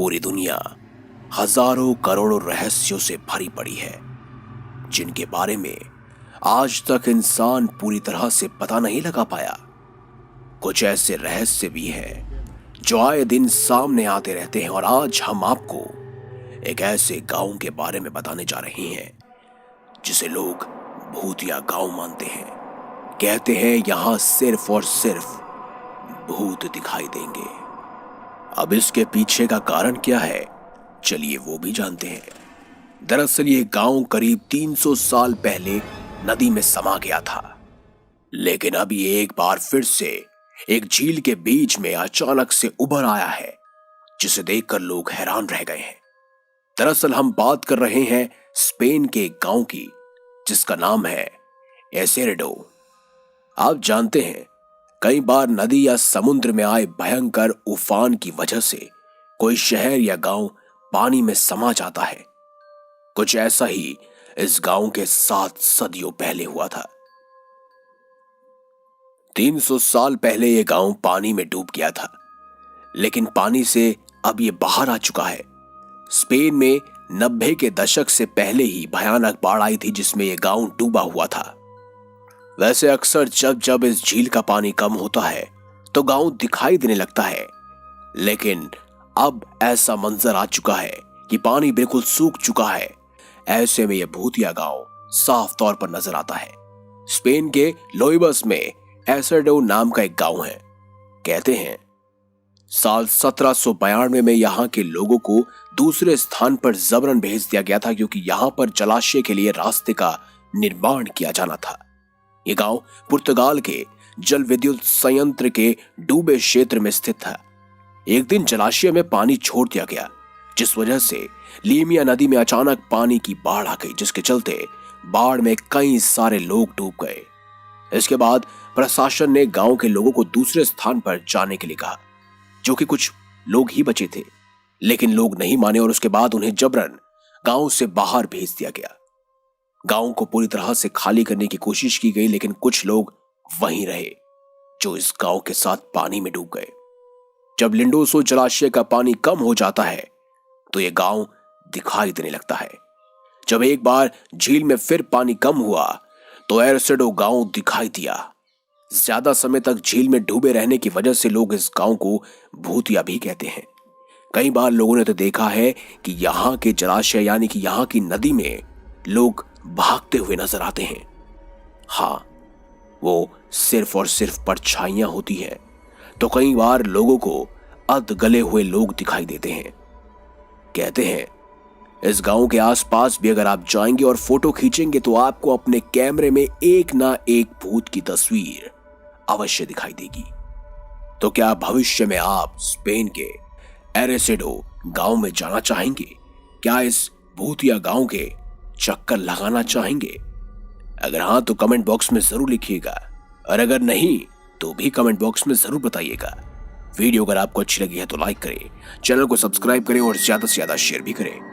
पूरी दुनिया हजारों करोड़ों रहस्यों से भरी पड़ी है, जिनके बारे में आज तक इंसान पूरी तरह से पता नहीं लगा पाया। कुछ ऐसे रहस्य भी हैं जो आए दिन सामने आते रहते हैं और आज हम आपको एक ऐसे गांव के बारे में बताने जा रहे हैं जिसे लोग भूतिया गांव मानते हैं। कहते हैं यहां सिर्फ और सिर्फ भूत दिखाई देंगे। अब इसके पीछे का कारण क्या है, चलिए वो भी जानते हैं। दरअसल ये गांव करीब 300 साल पहले नदी में समा गया था, लेकिन अब ये एक बार फिर से एक झील के बीच में अचानक से उभर आया है, जिसे देखकर लोग हैरान रह गए हैं। दरअसल हम बात कर रहे हैं स्पेन के एक गांव की, जिसका नाम है एसेरेडो। आप जानते हैं, कई बार नदी या समुद्र में आए भयंकर उफान की वजह से कोई शहर या गांव पानी में समा जाता है। कुछ ऐसा ही इस गांव के 7 सदियों पहले हुआ था। 300 साल पहले यह गांव पानी में डूब गया था, लेकिन पानी से अब यह बाहर आ चुका है। स्पेन में 90 के दशक से पहले ही भयानक बाढ़ आई थी, जिसमें यह गांव डूबा हुआ था। वैसे अक्सर जब जब इस झील का पानी कम होता है तो गांव दिखाई देने लगता है, लेकिन अब ऐसा मंजर आ चुका है कि पानी बिल्कुल सूख चुका है। ऐसे में यह भूतिया गांव साफ तौर पर नजर आता है। स्पेन के लोइबस में एसेरेडो नाम का एक गांव है। कहते हैं साल 1792 में यहां के लोगों को दूसरे स्थान पर जबरन भेज दिया गया था, क्योंकि यहां पर जलाशय के लिए रास्ते का निर्माण किया जाना था। यह गांव पुर्तगाल के जल विद्युत संयंत्र के डूबे क्षेत्र में स्थित था। एक दिन जलाशय में पानी छोड़ दिया गया, जिस वजह से लीमिया नदी में अचानक पानी की बाढ़ आ गई, जिसके चलते बाढ़ में कई सारे लोग डूब गए। इसके बाद प्रशासन ने गांव के लोगों को दूसरे स्थान पर जाने के लिए कहा, जो कि कुछ लोग ही बचे थे, लेकिन लोग नहीं माने और उसके बाद उन्हें जबरन गांव से बाहर भेज दिया गया। गांव को पूरी तरह से खाली करने की कोशिश की गई, लेकिन कुछ लोग वहीं रहे जो इस गांव के साथ पानी में डूब गए। जब लिंडोसो जलाशय का पानी कम हो जाता है तो यह गांव दिखाई देने लगता है। जब एक बार झील में फिर पानी कम हुआ तो एसेरेडो गांव दिखाई दिया। ज्यादा समय तक झील में डूबे रहने की वजह से लोग इस गांव को भूतिया भी कहते हैं। कई बार लोगों ने तो देखा है कि यहाँ के जलाशय यानी कि यहाँ की नदी में लोग भागते हुए नजर आते हैं। हाँ, वो सिर्फ और सिर्फ परछाइयां होती हैं, तो कई बार लोगों को अध गले हुए लोग दिखाई देते हैं। कहते हैं इस गांव के आसपास भी अगर आप जाएंगे और फोटो खींचेंगे तो आपको अपने कैमरे में एक ना एक भूत की तस्वीर अवश्य दिखाई देगी। तो क्या भविष्य में आप स्पेन के एसेरेडो गांव में जाना चाहेंगे? क्या इस भूतिया गांव के चक्कर लगाना चाहेंगे? अगर हाँ तो कमेंट बॉक्स में जरूर लिखिएगा, और अगर नहीं तो भी कमेंट बॉक्स में जरूर बताइएगा। वीडियो अगर आपको अच्छी लगी है तो लाइक करें, चैनल को सब्सक्राइब करें और ज्यादा से ज्यादा शेयर भी करें।